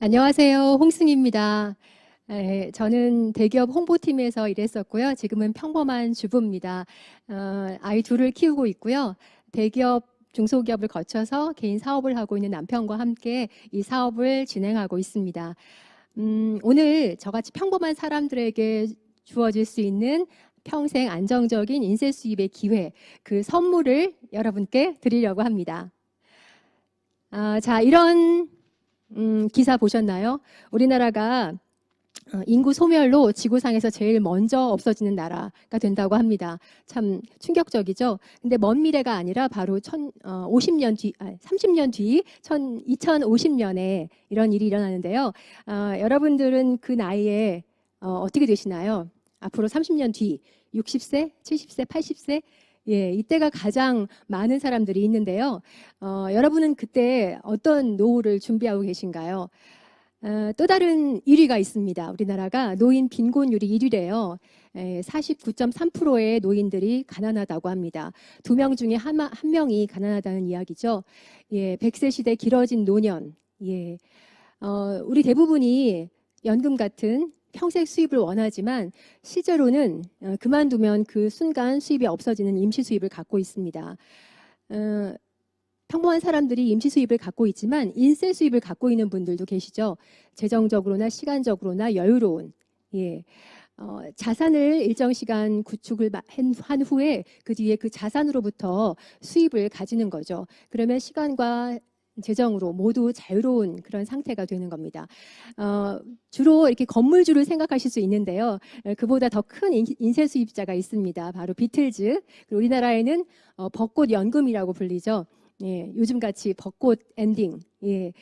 안녕하세요. 홍승입니다. 저는 대기업 홍보팀에서 일했었고요. 지금은 평범한 주부입니다. 아이 둘을 키우고 있고요. 대기업, 중소기업을 거쳐서 개인 사업을 하고 있는 남편과 함께 이 사업을 진행하고 있습니다. 오늘 저같이 평범한 사람들에게 주어질 수 있는 평생 안정적인 인쇄 수입의 기회, 그 선물을 여러분께 드리려고 합니다. 자, 이런 기사 보셨나요? 우리나라가 인구 소멸로 지구상에서 제일 먼저 없어지는 나라가 된다고 합니다. 참 충격적이죠. 근데 먼 미래가 아니라 바로 30년 뒤 2050년에 이런 일이 일어나는데요. 여러분들은 그 나이에 어떻게 되시나요? 앞으로 30년 뒤 60세, 70세, 80세? 예, 이때가 가장 많은 사람들이 있는데요. 여러분은 그때 어떤 노후를 준비하고 계신가요? 또 다른 1위가 있습니다. 우리나라가 노인 빈곤율이 1위래요. 49.3%의 노인들이 가난하다고 합니다. 2명 중에 한 명이 가난하다는 이야기죠. 예, 100세 시대 길어진 노년. 예, 우리 대부분이 연금 같은 평생 수입을 원하지만 실제로는 그만두면 그 순간 수입이 없어지는 임시 수입을 갖고 있습니다. 평범한 사람들이 임시 수입을 갖고 있지만 인세 수입을 갖고 있는 분들도 계시죠. 재정적으로나 시간적으로나 여유로운. 예. 자산을 일정 시간 구축을 한 후에 그 뒤에 그 자산으로부터 수입을 가지는 거죠. 그러면 시간과 재정으로 모두 자유로운 그런 상태가 되는 겁니다. 주로 이렇게 건물주를 생각하실 수 있는데요. 그보다 더 큰 인세 수입자가 있습니다. 바로 비틀즈. 그리고 우리나라에는 벚꽃 연금이라고 불리죠. 예, 요즘같이 벚꽃 엔딩, 예,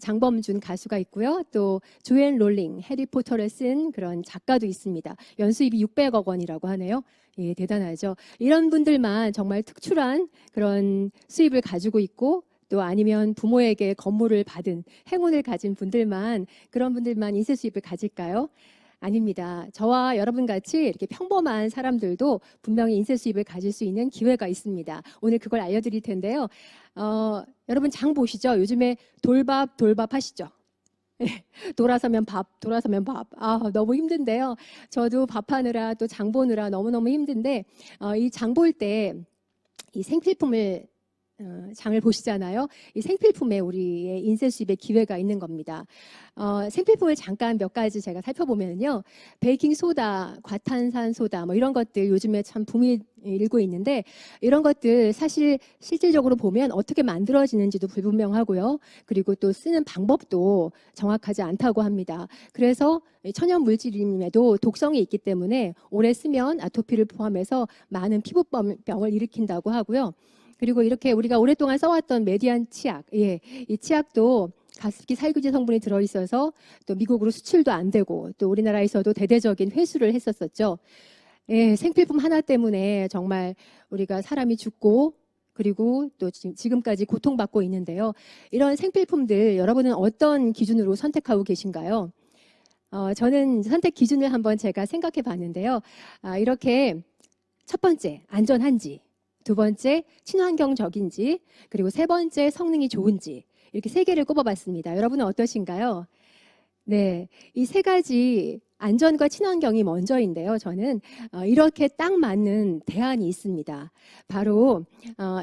장범준 가수가 있고요. 또 조앤 롤링, 해리포터를 쓴 그런 작가도 있습니다. 연수입이 600억 원이라고 하네요. 예, 대단하죠. 이런 분들만 정말 특출한 그런 수입을 가지고 있고 또 아니면 부모에게 건물을 받은 행운을 가진 분들만, 그런 분들만 인세 수입을 가질까요? 아닙니다. 저와 여러분 같이 이렇게 평범한 사람들도 분명히 인세 수입을 가질 수 있는 기회가 있습니다. 오늘 그걸 알려드릴 텐데요. 여러분 장 보시죠. 요즘에 돌밥 하시죠? 돌아서면 밥, 돌아서면 밥. 너무 힘든데요. 저도 밥하느라 또 장 보느라 너무너무 힘든데 이 장 볼 때 이 생필품을 장을 보시잖아요. 이 생필품에 우리의 인쇄 수입의 기회가 있는 겁니다. 생필품을 잠깐 몇 가지 제가 살펴보면요. 베이킹 소다, 과탄산 소다 뭐 이런 것들 요즘에 참 붐이 일고 있는데 이런 것들 사실 실질적으로 보면 어떻게 만들어지는지도 불분명하고요. 그리고 또 쓰는 방법도 정확하지 않다고 합니다. 그래서 천연 물질임에도 독성이 있기 때문에 오래 쓰면 아토피를 포함해서 많은 피부병을 일으킨다고 하고요. 그리고 이렇게 우리가 오랫동안 써왔던 메디안 치약, 예, 이 치약도 가습기 살균제 성분이 들어있어서 또 미국으로 수출도 안 되고 또 우리나라에서도 대대적인 회수를 했었었죠. 예, 생필품 하나 때문에 정말 우리가 사람이 죽고 그리고 또 지금까지 고통받고 있는데요. 이런 생필품들 여러분은 어떤 기준으로 선택하고 계신가요? 저는 선택 기준을 한번 제가 생각해 봤는데요. 이렇게 첫 번째, 안전한지. 두 번째, 친환경적인지, 그리고 세 번째, 성능이 좋은지 이렇게 세 개를 꼽아봤습니다. 여러분은 어떠신가요? 네, 이 세 가지 안전과 친환경이 먼저인데요. 저는 이렇게 딱 맞는 대안이 있습니다. 바로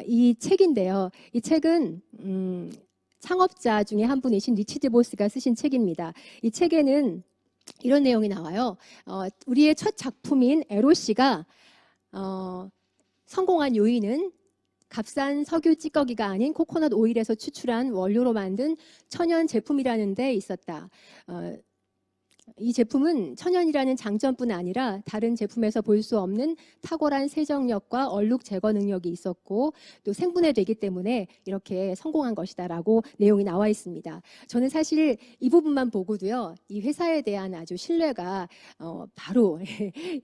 이 책인데요. 이 책은 창업자 중에 한 분이신 리치드 보스가 쓰신 책입니다. 이 책에는 이런 내용이 나와요. 우리의 첫 작품인 에로씨가 성공한 요인은 값싼 석유 찌꺼기가 아닌 코코넛 오일에서 추출한 원료로 만든 천연 제품이라는 데 있었다. 이 제품은 천연이라는 장점뿐 아니라 다른 제품에서 볼 수 없는 탁월한 세정력과 얼룩 제거 능력이 있었고 또 생분해되기 때문에 이렇게 성공한 것이다라고 내용이 나와 있습니다. 저는 사실 이 부분만 보고도요, 이 회사에 대한 아주 신뢰가 바로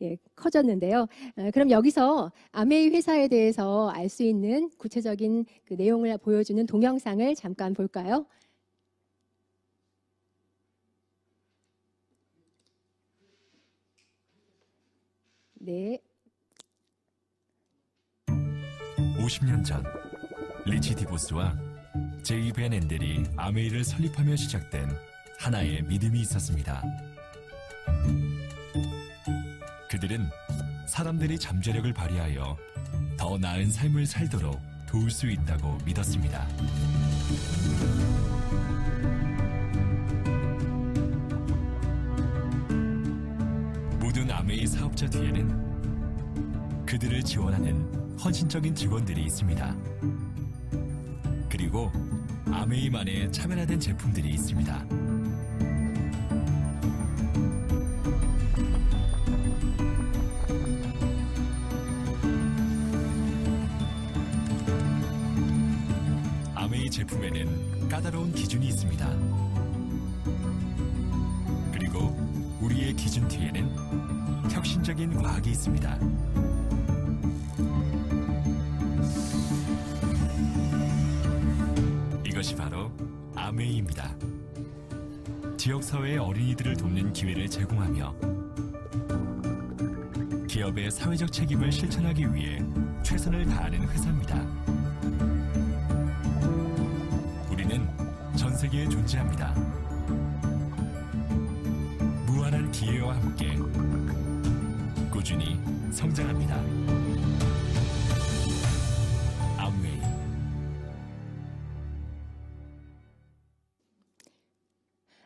예, 커졌는데요. 그럼 여기서 아메이 회사에 대해서 알 수 있는 구체적인 그 내용을 보여주는 동영상을 잠깐 볼까요? 네. 50년 전 리치 디보스와 제이 벤 앤델이 아메이를 설립하며 시작된 하나의 믿음이 있었습니다. 그들은 사람들이 잠재력을 발휘하여 더 나은 삶을 살도록 도울 수 있다고 믿었습니다. 모든 아메이 사업자 뒤에는 그들을 지원하는 헌신적인 직원들이 있습니다. 그리고 아메이만의 차별화된 제품들이 있습니다. 아메이 제품에는 까다로운 기준이 있습니다. 그리고 우리의 기준 뒤에는 혁신적인 과학이 있습니다. 이것이 바로 아메이입니다. 지역사회의 어린이들을 돕는 기회를 제공하며 기업의 사회적 책임을 실천하기 위해 최선을 다하는 회사입니다. 우리는 전 세계에 존재합니다. 무한한 기회와 함께 꾸준히 성장합니다. 아메이.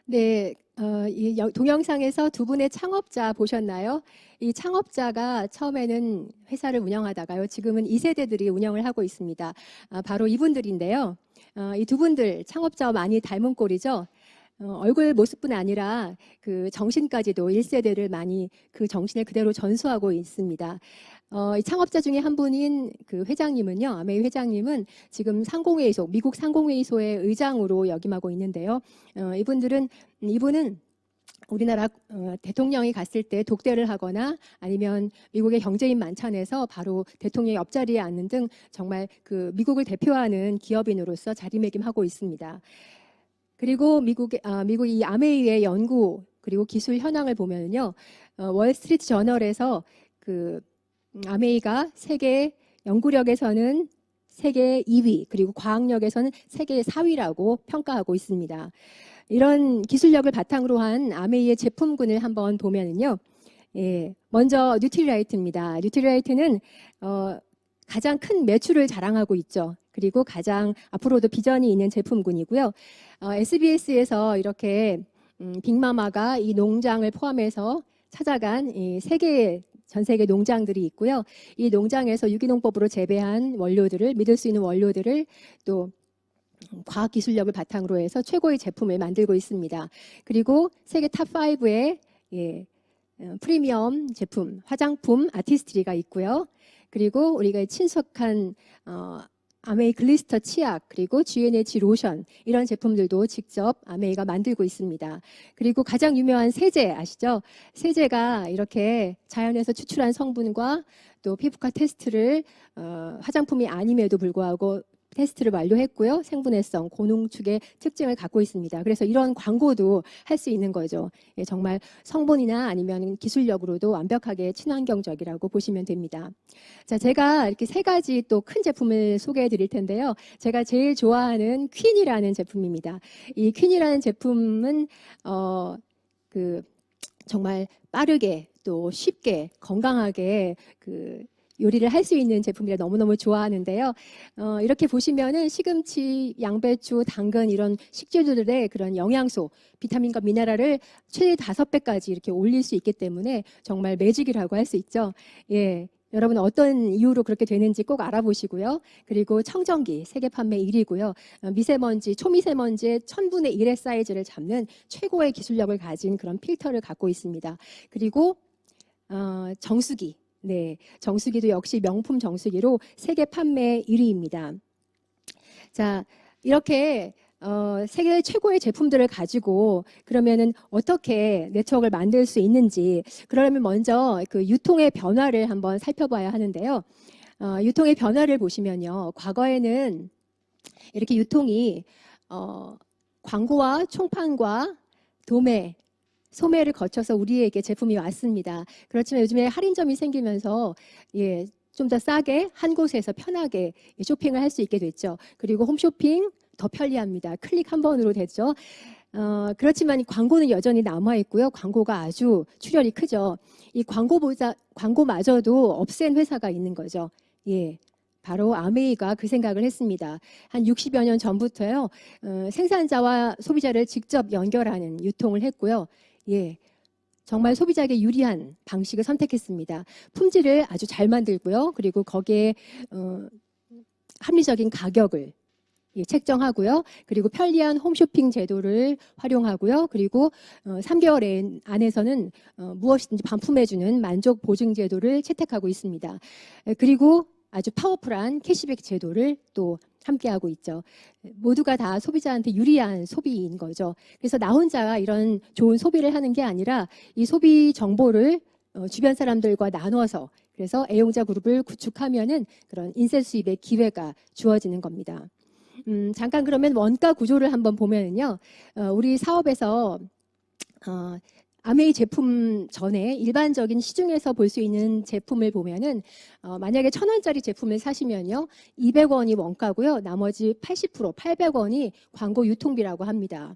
네, 이 동영상에서 두 분의 창업자 보셨나요? 이 창업자가 처음에는 회사를 운영하다가요, 지금은 2세대들이 운영을 하고 있습니다. 바로 이분들인데요. 이 두 분들 창업자와 많이 닮은 꼴이죠. 얼굴 모습뿐 아니라 그 정신까지도 1세대를 많이 그 정신을 그대로 전수하고 있습니다. 이 창업자 중에 한 분인 그 회장님은요, 아메이 회장님은 지금 상공회의소, 미국 상공회의소의 의장으로 역임하고 있는데요. 이분은 우리나라 대통령이 갔을 때 독대를 하거나 아니면 미국의 경제인 만찬에서 바로 대통령의 옆자리에 앉는 등 정말 그 미국을 대표하는 기업인으로서 자리매김하고 있습니다. 그리고 미국 이 아메이의 연구 그리고 기술 현황을 보면요, 월스트리트 저널에서 그 아메이가 세계 연구력에서는 세계 2위 그리고 과학력에서는 세계 4위라고 평가하고 있습니다. 이런 기술력을 바탕으로 한 아메이의 제품군을 한번 보면은요, 먼저 뉴트리라이트입니다. 뉴트리라이트는 가장 큰 매출을 자랑하고 있죠. 그리고 가장 앞으로도 비전이 있는 제품군이고요. SBS에서 이렇게 빅마마가 이 농장을 포함해서 찾아간 이 전 세계 농장들이 있고요. 이 농장에서 유기농법으로 재배한 원료들을, 믿을 수 있는 원료들을 또 과학 기술력을 바탕으로 해서 최고의 제품을 만들고 있습니다. 그리고 세계 탑5의 프리미엄 제품, 화장품 아티스트리가 있고요. 그리고 우리가 친숙한 아메이 글리스터 치약, 그리고 GNH 로션, 이런 제품들도 직접 아메이가 만들고 있습니다. 그리고 가장 유명한 세제 아시죠? 세제가 이렇게 자연에서 추출한 성분과 또 피부과 테스트를 화장품이 아님에도 불구하고 테스트를 완료했고요. 생분해성, 고농축의 특징을 갖고 있습니다. 그래서 이런 광고도 할 수 있는 거죠. 정말 성분이나 아니면 기술력으로도 완벽하게 친환경적이라고 보시면 됩니다. 자, 제가 이렇게 세 가지 또 큰 제품을 소개해 드릴 텐데요. 제가 제일 좋아하는 퀸이라는 제품입니다. 이 퀸이라는 제품은 정말 빠르게 또 쉽게 건강하게 요리를 할 수 있는 제품이라 너무너무 좋아하는데요. 이렇게 보시면은 시금치, 양배추, 당근 이런 식재료들의 그런 영양소, 비타민과 미네랄을 최대 5배까지 이렇게 올릴 수 있기 때문에 정말 매직이라고 할 수 있죠. 예. 여러분 어떤 이유로 그렇게 되는지 꼭 알아보시고요. 그리고 청정기 세계 판매 1위고요. 미세먼지, 초미세먼지의 1000분의 1의 사이즈를 잡는 최고의 기술력을 가진 그런 필터를 갖고 있습니다. 그리고 정수기. 네, 정수기도 역시 명품 정수기로 세계 판매 1위입니다. 자, 이렇게 세계 최고의 제품들을 가지고 그러면은 어떻게 네트워크를 만들 수 있는지, 그러려면 먼저 그 유통의 변화를 한번 살펴봐야 하는데요. 유통의 변화를 보시면요, 과거에는 이렇게 유통이 광고와 총판과 도매, 소매를 거쳐서 우리에게 제품이 왔습니다. 그렇지만 요즘에 할인점이 생기면서 좀 더 싸게 한 곳에서 편하게 쇼핑을 할 수 있게 됐죠. 그리고 홈쇼핑 더 편리합니다. 클릭 한 번으로 됐죠. 그렇지만 이 광고는 여전히 남아 있고요. 광고가 아주 출혈이 크죠. 이 광고마저도 없앤 회사가 있는 거죠. 예. 바로 아메이가 그 생각을 했습니다. 한 60여 년 전부터요. 생산자와 소비자를 직접 연결하는 유통을 했고요. 예. 정말 소비자에게 유리한 방식을 선택했습니다. 품질을 아주 잘 만들고요. 그리고 거기에 합리적인 가격을 책정하고요. 그리고 편리한 홈쇼핑 제도를 활용하고요. 그리고 3개월 안에서는 무엇이든지 반품해주는 만족 보증 제도를 채택하고 있습니다. 그리고 아주 파워풀한 캐시백 제도를 또 함께하고 있죠. 모두가 다 소비자한테 유리한 소비인 거죠. 그래서 나 혼자 이런 좋은 소비를 하는 게 아니라 이 소비 정보를 주변 사람들과 나눠서 그래서 애용자 그룹을 구축하면은 그런 인쇄 수입의 기회가 주어지는 겁니다. 잠깐 그러면 원가 구조를 한번 보면은요, 우리 사업에서 아메이 제품 전에 일반적인 시중에서 볼 수 있는 제품을 보면은 만약에 1,000원짜리 제품을 사시면요, 200원이 원가고요, 나머지 80%, 800원이 광고 유통비라고 합니다.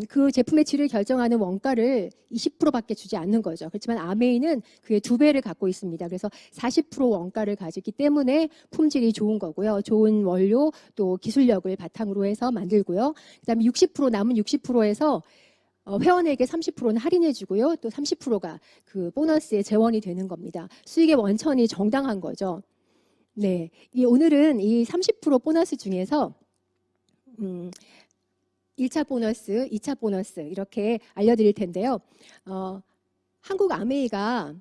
그 제품의 질을 결정하는 원가를 20%밖에 주지 않는 거죠. 그렇지만 아메이는 그의 2배를 갖고 있습니다. 그래서 40% 원가를 가지기 때문에 품질이 좋은 거고요. 좋은 원료 또 기술력을 바탕으로 해서 만들고요. 그다음에 60% 남은 60%에서 회원에게 30%는 할인해 주고요. 또 30%가 그 보너스에 재원이 되는 겁니다. 수익의 원천이 정당한 거죠. 네. 오늘은 이 30% 보너스 중에서 1차 보너스, 2차 보너스 이렇게 알려드릴 텐데요. 한국 아메이가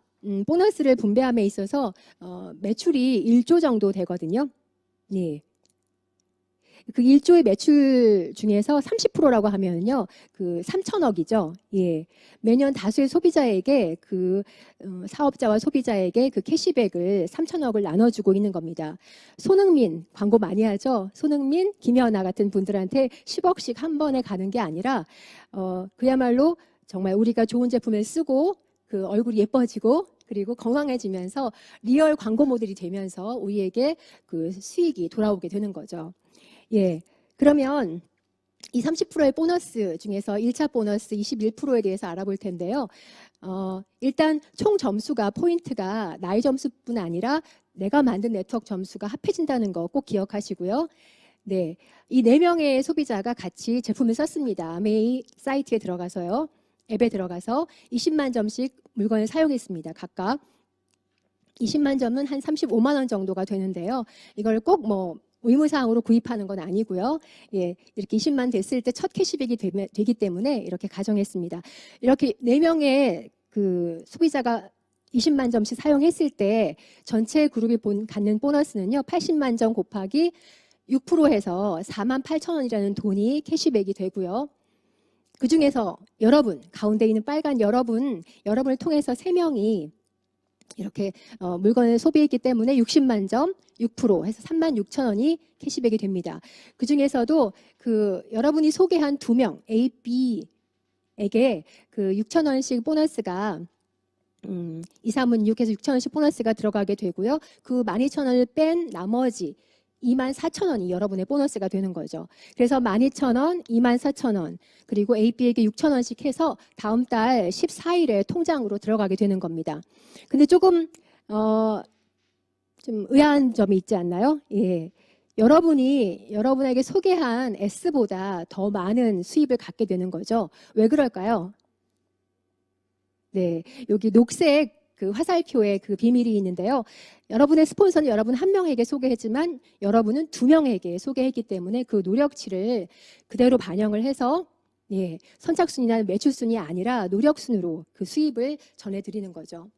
보너스를 분배함에 있어서 매출이 1조 정도 되거든요. 네. 그 1조의 매출 중에서 30%라고 하면요, 그 3천억이죠. 예. 매년 다수의 소비자에게 그 사업자와 소비자에게 그 캐시백을 3천억을 나눠주고 있는 겁니다. 손흥민 광고 많이 하죠. 손흥민, 김연아 같은 분들한테 10억씩 한 번에 가는 게 아니라 그야말로 정말 우리가 좋은 제품을 쓰고 그 얼굴이 예뻐지고 그리고 건강해지면서 리얼 광고 모델이 되면서 우리에게 그 수익이 돌아오게 되는 거죠. 예, 그러면 이 30%의 보너스 중에서 1차 보너스 21%에 대해서 알아볼 텐데요. 일단 총 점수가 포인트가 나의 점수뿐 아니라 내가 만든 네트워크 점수가 합해진다는 거 꼭 기억하시고요. 네, 이 4명의 소비자가 같이 제품을 썼습니다. 아메이 사이트에 들어가서요. 앱에 들어가서 20만 점씩 물건을 사용했습니다. 각각 20만 점은 한 35만 원 정도가 되는데요. 이걸 꼭 뭐 의무사항으로 구입하는 건 아니고요. 예, 이렇게 20만 됐을 때 첫 캐시백이 되기 때문에 이렇게 가정했습니다. 이렇게 4명의 그 소비자가 20만 점씩 사용했을 때 전체 그룹이 갖는 보너스는요. 80만 점 곱하기 6% 해서 4만 8천 원이라는 돈이 캐시백이 되고요. 그중에서 여러분, 가운데 있는 빨간 여러분을 통해서 3명이 이렇게 물건을 소비했기 때문에 60만 점, 6% 해서 3만 6천 원이 캐시백이 됩니다. 그 중에서도 그 여러분이 소개한 2명 A, B에게 그 6천 원씩 보너스가 2, 3은 6해서 6천 원씩 보너스가 들어가게 되고요. 그 12,000원을 뺀 나머지 24,000원이 여러분의 보너스가 되는 거죠. 그래서 12,000원, 24,000원, 그리고 A, B에게 6,000원씩 해서 다음 달 14일에 통장으로 들어가게 되는 겁니다. 근데 조금 좀 의아한 점이 있지 않나요? 예. 여러분에게 소개한 S보다 더 많은 수입을 갖게 되는 거죠. 왜 그럴까요? 네, 여기 녹색 그 화살표에 그 비밀이 있는데요. 여러분의 스폰서는 여러분 한 명에게 소개했지만 여러분은 2명에게 소개했기 때문에 그 노력치를 그대로 반영을 해서 예, 선착순이나 매출순이 아니라 노력순으로 그 수입을 전해드리는 거죠.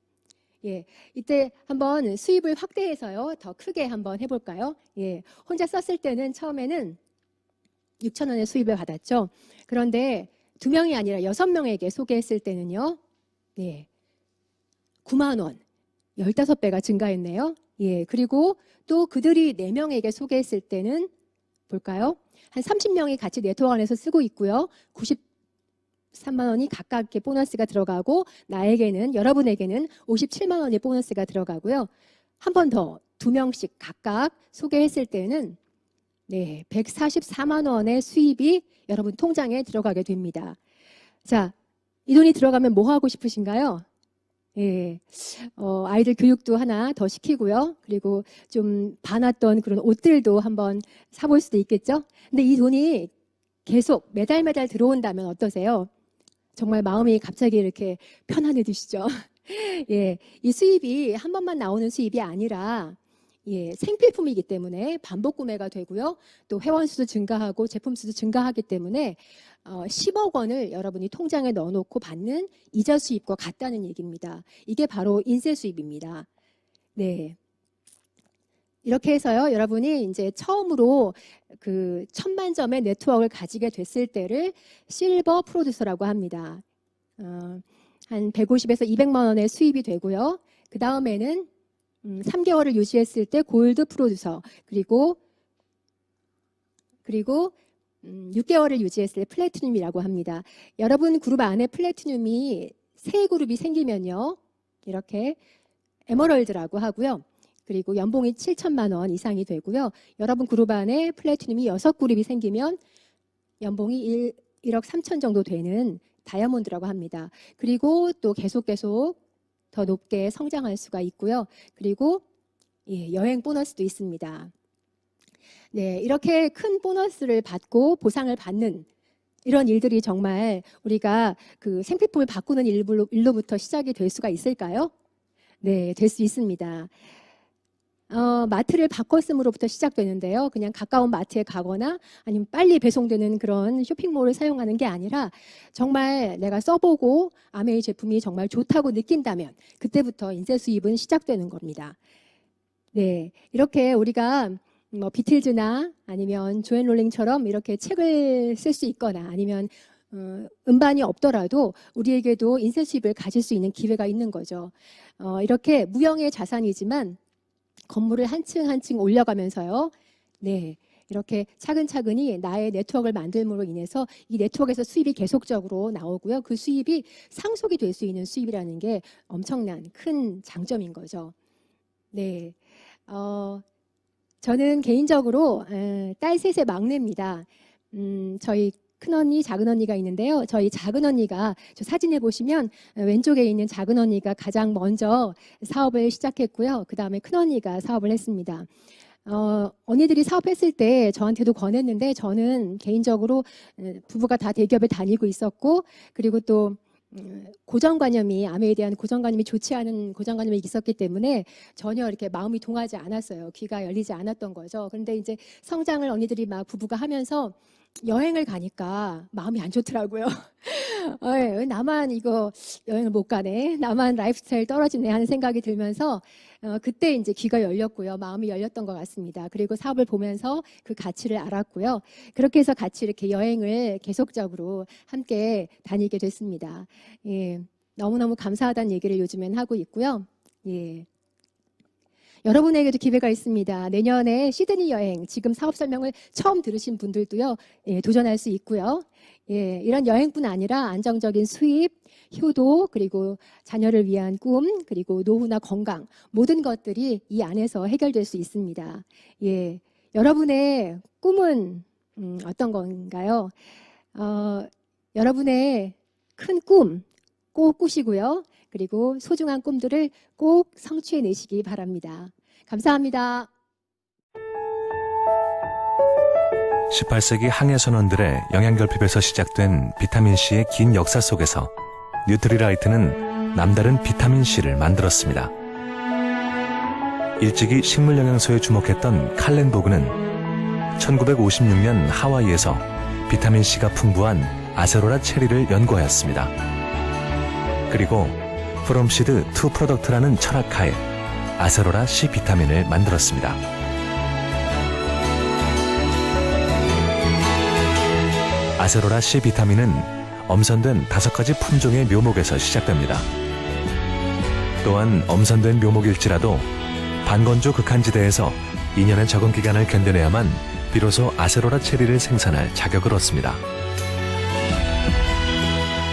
예, 이때 한번 수입을 확대해서요, 더 크게 한번 해볼까요? 예, 혼자 썼을 때는 처음에는 6천 원의 수입을 받았죠. 그런데 2명이 아니라 6명에게 소개했을 때는요, 예, 9만 원, 15배가 증가했네요. 예, 그리고 또 그들이 4명에게 소개했을 때는 볼까요? 한 30명이 같이 네트워크 안에서 쓰고 있고요. 93만 원이 가깝게 보너스가 들어가고 여러분에게는 57만 원의 보너스가 들어가고요. 한 번 더 2명씩 각각 소개했을 때는 네, 144만 원의 수입이 여러분 통장에 들어가게 됩니다. 자, 이 돈이 들어가면 뭐 하고 싶으신가요? 예, 아이들 교육도 하나 더 시키고요. 그리고 좀 봐놨던 그런 옷들도 한번 사볼 수도 있겠죠? 근데 이 돈이 계속 매달 들어온다면 어떠세요? 정말 마음이 갑자기 이렇게 편안해지시죠? 예, 이 수입이 한 번만 나오는 수입이 아니라 예, 생필품이기 때문에 반복 구매가 되고요. 또 회원 수도 증가하고 제품 수도 증가하기 때문에 10억 원을 여러분이 통장에 넣어놓고 받는 이자 수입과 같다는 얘기입니다. 이게 바로 인세 수입입니다. 네. 이렇게 해서요, 여러분이 이제 처음으로 그 1000만 점의 네트워크를 가지게 됐을 때를 실버 프로듀서라고 합니다. 한 150에서 200만 원의 수입이 되고요. 그 다음에는 3개월을 유지했을 때 골드 프로듀서, 그리고 6개월을 유지했을 때 플래티늄이라고 합니다. 여러분 그룹 안에 플래티늄이 3그룹이 생기면요, 이렇게 에머럴드라고 하고요. 그리고 연봉이 7천만 원 이상이 되고요. 여러분 그룹 안에 플래티늄이 6그룹이 생기면 연봉이 1억 3천 정도 되는 다이아몬드라고 합니다. 그리고 또 계속 더 높게 성장할 수가 있고요. 그리고 예, 여행 보너스도 있습니다. 네, 이렇게 큰 보너스를 받고 보상을 받는 이런 일들이 정말 우리가 그 생필품을 바꾸는 일로부터 시작이 될 수가 있을까요? 네, 될 수 있습니다. 마트를 바꿨음으로부터 시작되는데요. 그냥 가까운 마트에 가거나 아니면 빨리 배송되는 그런 쇼핑몰을 사용하는 게 아니라 정말 내가 써보고 아메이 제품이 정말 좋다고 느낀다면 그때부터 인세 수입은 시작되는 겁니다. 네, 이렇게 우리가 뭐 비틀즈나 아니면 조앤 롤링처럼 이렇게 책을 쓸 수 있거나 아니면 음반이 없더라도 우리에게도 인세 수입을 가질 수 있는 기회가 있는 거죠. 이렇게 무형의 자산이지만 건물을 한 층 한 층 올려가면서요. 네, 이렇게 차근차근히 나의 네트워크를 만들므로 인해서 이 네트워크에서 수입이 계속적으로 나오고요. 그 수입이 상속이 될 수 있는 수입이라는 게 엄청난 큰 장점인 거죠. 네, 저는 개인적으로 딸 셋의 막내입니다. 저희 큰언니, 작은언니가 있는데요. 저희 작은언니가 저 사진에 보시면 왼쪽에 있는 작은언니가 가장 먼저 사업을 시작했고요. 그 다음에 큰언니가 사업을 했습니다. 언니들이 사업했을 때 저한테도 권했는데 저는 개인적으로 부부가 다 대기업에 다니고 있었고 그리고 또 고정관념이 아메에 대한 고정관념이 좋지 않은 고정관념이 있었기 때문에 전혀 이렇게 마음이 동하지 않았어요. 귀가 열리지 않았던 거죠. 그런데 이제 성장을 언니들이 막 부부가 하면서 여행을 가니까 마음이 안 좋더라고요. 왜 나만 이거 여행을 못 가네, 나만 라이프 스타일 떨어지네 하는 생각이 들면서 그때 이제 귀가 열렸고요. 마음이 열렸던 것 같습니다. 그리고 사업을 보면서 그 가치를 알았고요. 그렇게 해서 같이 이렇게 여행을 계속적으로 함께 다니게 됐습니다. 예, 너무너무 감사하다는 얘기를 요즘엔 하고 있고요. 예. 여러분에게도 기회가 있습니다. 내년에 시드니 여행, 지금 사업 설명을 처음 들으신 분들도요, 예, 도전할 수 있고요. 예, 이런 여행뿐 아니라 안정적인 수입, 효도, 그리고 자녀를 위한 꿈, 그리고 노후나 건강, 모든 것들이 이 안에서 해결될 수 있습니다. 예, 여러분의 꿈은 어떤 건가요? 여러분의 큰 꿈 꼭 꾸시고요. 그리고 소중한 꿈들을 꼭 성취해내시기 바랍니다. 감사합니다. 18세기 항해 선원들의 영양결핍에서 시작된 비타민C의 긴 역사 속에서 뉴트리라이트는 남다른 비타민C를 만들었습니다. 일찍이 식물영양소에 주목했던 칼렌 보그는 1956년 하와이에서 비타민C가 풍부한 아세로라 체리를 연구하였습니다. 그리고 From Seed to Product라는 철학하에 아세로라 C 비타민을 만들었습니다. 아세로라 C 비타민은 엄선된 5가지 품종의 묘목에서 시작됩니다. 또한 엄선된 묘목일지라도 반건조 극한지대에서 2년의 적응 기간을 견뎌내야만 비로소 아세로라 체리를 생산할 자격을 얻습니다.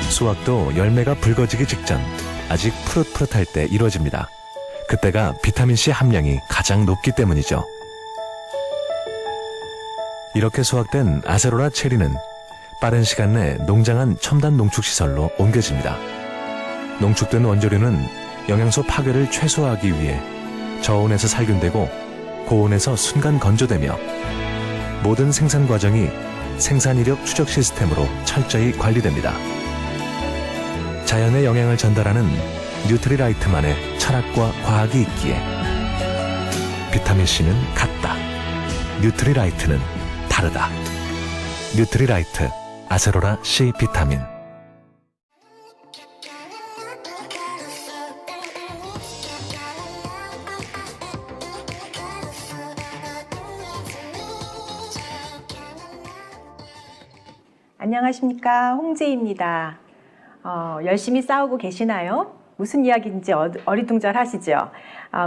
수확도 열매가 붉어지기 직전, 아직 푸릇푸릇할 때 이루어집니다. 그때가 비타민C 함량이 가장 높기 때문이죠. 이렇게 수확된 아세로라 체리는 빠른 시간 내 농장 안 첨단 농축시설로 옮겨집니다. 농축된 원재료는 영양소 파괴를 최소화하기 위해 저온에서 살균되고 고온에서 순간 건조되며 모든 생산 과정이 생산 이력 추적 시스템으로 철저히 관리됩니다. 자연의 영양을 전달하는 뉴트리라이트만의 철학과 과학이 있기에 비타민C는 같다. 뉴트리라이트는 다르다. 뉴트리라이트 아세로라 C 비타민. 안녕하십니까, 홍재입니다. 열심히 싸우고 계시나요? 무슨 이야기인지 어리둥절하시죠?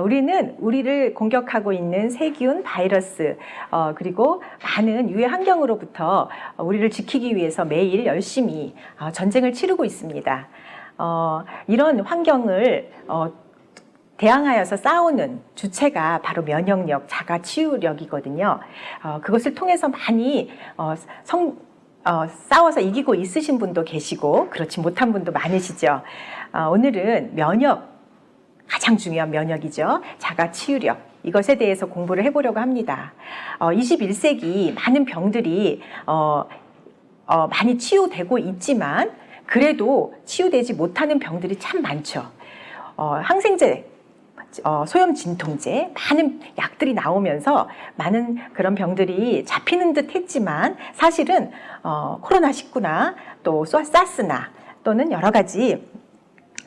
우리는 우리를 공격하고 있는 세균, 바이러스, 그리고 많은 유해 환경으로부터 우리를 지키기 위해서 매일 열심히 전쟁을 치르고 있습니다. 이런 환경을 대항하여서 싸우는 주체가 바로 면역력, 자가 치유력이거든요. 그것을 통해서 많이 싸워서 이기고 있으신 분도 계시고 그렇지 못한 분도 많으시죠. 오늘은 면역, 가장 중요한 면역이죠. 자가 치유력, 이것에 대해서 공부를 해보려고 합니다. 21세기 많은 병들이 많이 치유되고 있지만 그래도 치유되지 못하는 병들이 참 많죠. 항생제, 소염 진통제, 많은 약들이 나오면서 많은 그런 병들이 잡히는 듯 했지만 사실은 코로나19나 또 사스나 또는 여러 가지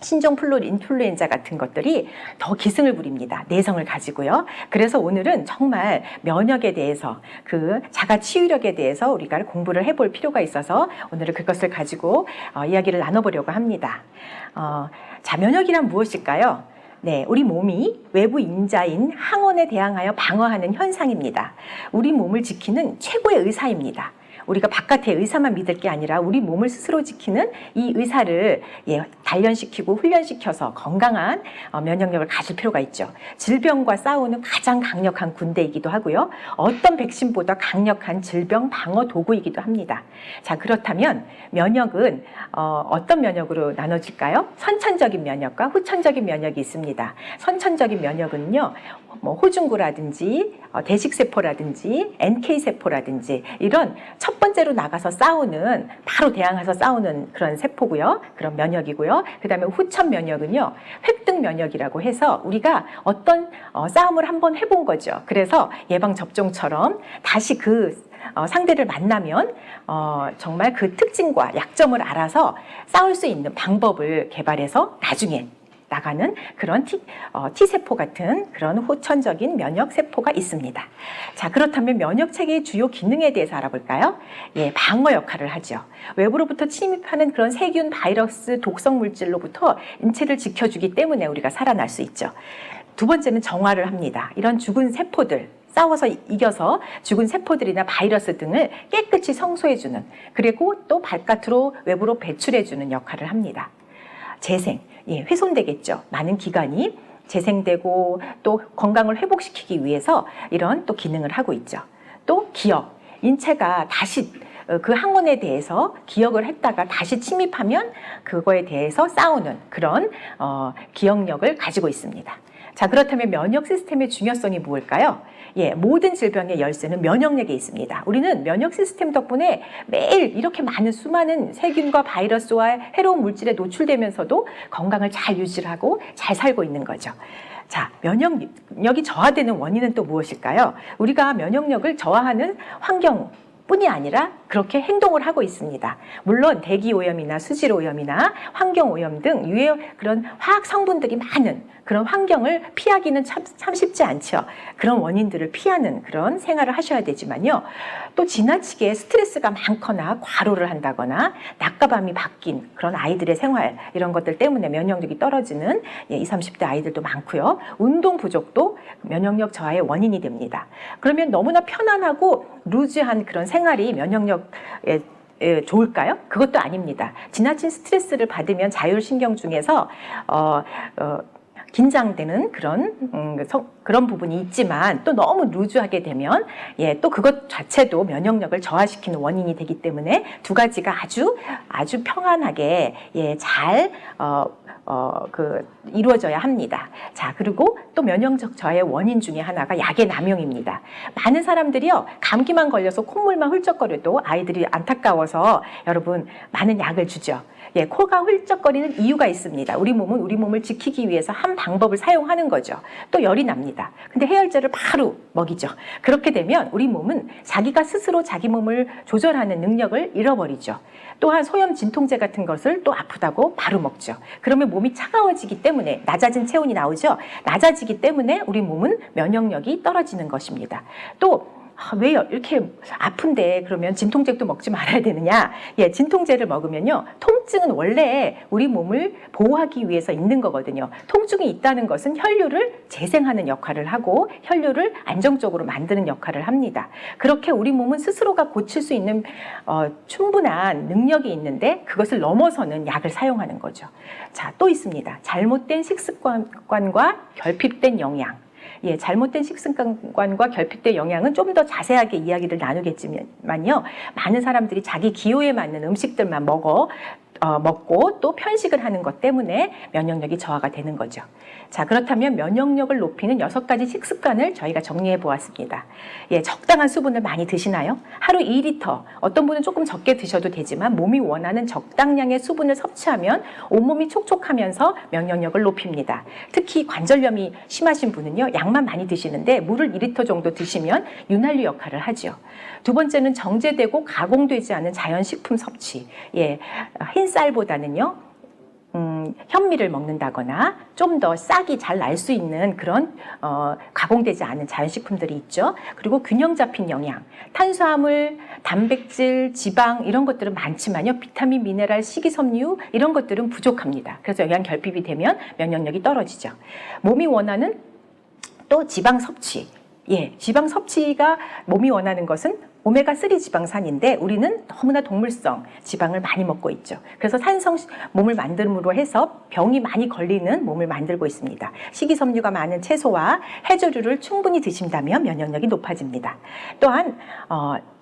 신종 인플루엔자 같은 것들이 더 기승을 부립니다. 내성을 가지고요. 그래서 오늘은 정말 면역에 대해서, 그 자가 치유력에 대해서 우리가 공부를 해볼 필요가 있어서 오늘은 그것을 가지고 이야기를 나눠보려고 합니다. 자, 면역이란 무엇일까요? 네, 우리 몸이 외부 인자인 항원에 대항하여 방어하는 현상입니다. 우리 몸을 지키는 최고의 의사입니다. 우리가 바깥의 의사만 믿을 게 아니라 우리 몸을 스스로 지키는 이 의사를 단련시키고 훈련시켜서 건강한 면역력을 가질 필요가 있죠. 질병과 싸우는 가장 강력한 군대이기도 하고요. 어떤 백신보다 강력한 질병 방어 도구이기도 합니다. 자, 그렇다면 면역은 어떤 면역으로 나눠질까요? 선천적인 면역과 후천적인 면역이 있습니다. 선천적인 면역은요, 호중구라든지 대식세포라든지 NK세포라든지 이런 첫 번째로 나가서 싸우는, 바로 대항해서 싸우는 그런 세포고요. 그런 면역이고요. 그 다음에 후천 면역은요, 획득 면역이라고 해서 우리가 어떤 싸움을 한번 해본 거죠. 그래서 예방접종처럼 다시 그 상대를 만나면 정말 그 특징과 약점을 알아서 싸울 수 있는 방법을 개발해서 나중에 나가는 그런 T세포 같은 그런 후천적인 면역세포가 있습니다. 자, 그렇다면 면역체계의 주요 기능에 대해서 알아볼까요? 예, 방어 역할을 하죠. 외부로부터 침입하는 그런 세균, 바이러스, 독성 물질로부터 인체를 지켜주기 때문에 우리가 살아날 수 있죠. 두 번째는 정화를 합니다. 이런 죽은 세포들, 싸워서 이겨서 죽은 세포들이나 바이러스 등을 깨끗이 청소해주는, 그리고 또 바깥으로 외부로 배출해주는 역할을 합니다. 재생, 훼손되겠죠. 많은 기관이 재생되고 또 건강을 회복시키기 위해서 이런 또 기능을 하고 있죠. 또 기억, 인체가 다시 그 항원에 대해서 기억을 했다가 다시 침입하면 그거에 대해서 싸우는 그런 기억력을 가지고 있습니다. 자, 그렇다면 면역 시스템의 중요성이 무엇일까요? 예, 모든 질병의 열쇠는 면역력에 있습니다. 우리는 면역 시스템 덕분에 매일 이렇게 많은 수많은 세균과 바이러스와 해로운 물질에 노출되면서도 건강을 잘 유지하고 잘 살고 있는 거죠. 자, 면역력이 저하되는 원인은 또 무엇일까요? 우리가 면역력을 저하하는 환경 뿐이 아니라 그렇게 행동을 하고 있습니다. 물론 대기오염이나 수질오염이나 환경오염 등 유해 그런 화학 성분들이 많은 그런 환경을 피하기는 참 쉽지 않죠. 그런 원인들을 피하는 그런 생활을 하셔야 되지만요. 또 지나치게 스트레스가 많거나 과로를 한다거나 낮과 밤이 바뀐 그런 아이들의 생활, 이런 것들 때문에 면역력이 떨어지는 20, 30대 아이들도 많고요. 운동 부족도 면역력 저하의 원인이 됩니다. 그러면 너무나 편안하고 루즈한 그런 생활이 면역력에 좋을까요? 그것도 아닙니다. 지나친 스트레스를 받으면 자율신경 중에서 긴장되는 그런 부분이 있지만 또 너무 루즈하게 되면 또 그것 자체도 면역력을 저하시키는 원인이 되기 때문에 두 가지가 아주 평안하게 잘 이루어져야 합니다. 자, 그리고 또 면역력 저하의 원인 중에 하나가 약의 남용입니다. 많은 사람들이요, 감기만 걸려서 콧물만 훌쩍거려도 아이들이 안타까워서 여러분 많은 약을 주죠. 코가 훌쩍거리는 이유가 있습니다. 우리 몸은 우리 몸을 지키기 위해서 한 방법을 사용하는 거죠. 또 열이 납니다. 근데 해열제를 바로 먹이죠. 그렇게 되면 우리 몸은 자기가 스스로 자기 몸을 조절하는 능력을 잃어버리죠. 또한 소염 진통제 같은 것을 또 아프다고 바로 먹죠. 그러면 몸이 차가워지기 때문에 낮아진 체온이 나오죠. 낮아지기 때문에 우리 몸은 면역력이 떨어지는 것입니다. 또 왜 이렇게 아픈데 그러면 진통제도 먹지 말아야 되느냐? 진통제를 먹으면요, 통증은 원래 우리 몸을 보호하기 위해서 있는 거거든요. 통증이 있다는 것은 혈류를 재생하는 역할을 하고 혈류를 안정적으로 만드는 역할을 합니다. 그렇게 우리 몸은 스스로가 고칠 수 있는 충분한 능력이 있는데 그것을 넘어서는 약을 사용하는 거죠. 자, 또 있습니다. 잘못된 식습관과 결핍된 영양. 잘못된 식습관과 결핍된 영양은 좀 더 자세하게 이야기를 나누겠지만요. 많은 사람들이 자기 기호에 맞는 음식들만 먹고 또 편식을 하는 것 때문에 면역력이 저하가 되는 거죠. 자, 그렇다면 면역력을 높이는 6가지 식습관을 저희가 정리해 보았습니다. 적당한 수분을 많이 드시나요? 하루 2리터, 어떤 분은 조금 적게 드셔도 되지만 몸이 원하는 적당량의 수분을 섭취하면 온몸이 촉촉하면서 면역력을 높입니다. 특히 관절염이 심하신 분은요, 약만 많이 드시는데 물을 2리터 정도 드시면 윤활유 역할을 하죠. 두 번째는 정제되고 가공되지 않은 자연식품 섭취. 흰 쌀보다는요, 현미를 먹는다거나 좀 더 싹이 잘 날 수 있는 그런 가공되지 않은 자연식품들이 있죠. 그리고 균형 잡힌 영양, 탄수화물, 단백질, 지방 이런 것들은 많지만요, 비타민, 미네랄, 식이섬유 이런 것들은 부족합니다. 그래서 영양 결핍이 되면 면역력이 떨어지죠. 몸이 원하는 또 지방 섭취. 지방 섭취가 몸이 원하는 것은 오메가3 지방산인데 우리는 너무나 동물성 지방을 많이 먹고 있죠. 그래서 산성 몸을 만듦으로 해서 병이 많이 걸리는 몸을 만들고 있습니다. 식이섬유가 많은 채소와 해조류를 충분히 드신다면 면역력이 높아집니다. 또한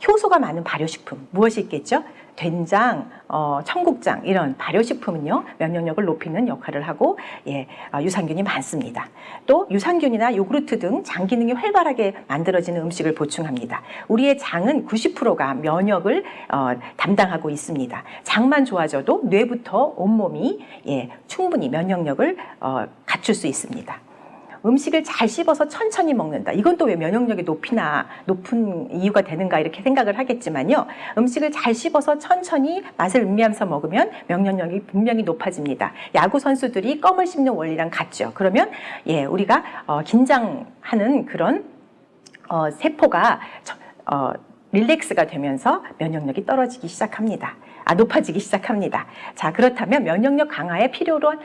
효소가 많은 발효식품, 무엇이 있겠죠? 된장, 청국장 이런 발효식품은요, 면역력을 높이는 역할을 하고 유산균이 많습니다. 또 유산균이나 요구르트 등 장 기능이 활발하게 만들어지는 음식을 보충합니다. 우리의 장은 90%가 면역을 담당하고 있습니다. 장만 좋아져도 뇌부터 온몸이 충분히 면역력을 갖출 수 있습니다. 음식을 잘 씹어서 천천히 먹는다. 이건 또 왜 면역력이 높은 이유가 되는가 이렇게 생각을 하겠지만요. 음식을 잘 씹어서 천천히 맛을 음미하면서 먹으면 면역력이 분명히 높아집니다. 야구 선수들이 껌을 씹는 원리랑 같죠. 그러면 우리가 긴장하는 그런 세포가 릴렉스가 되면서 면역력이 높아지기 시작합니다. 자, 그렇다면 면역력 강화에 필요로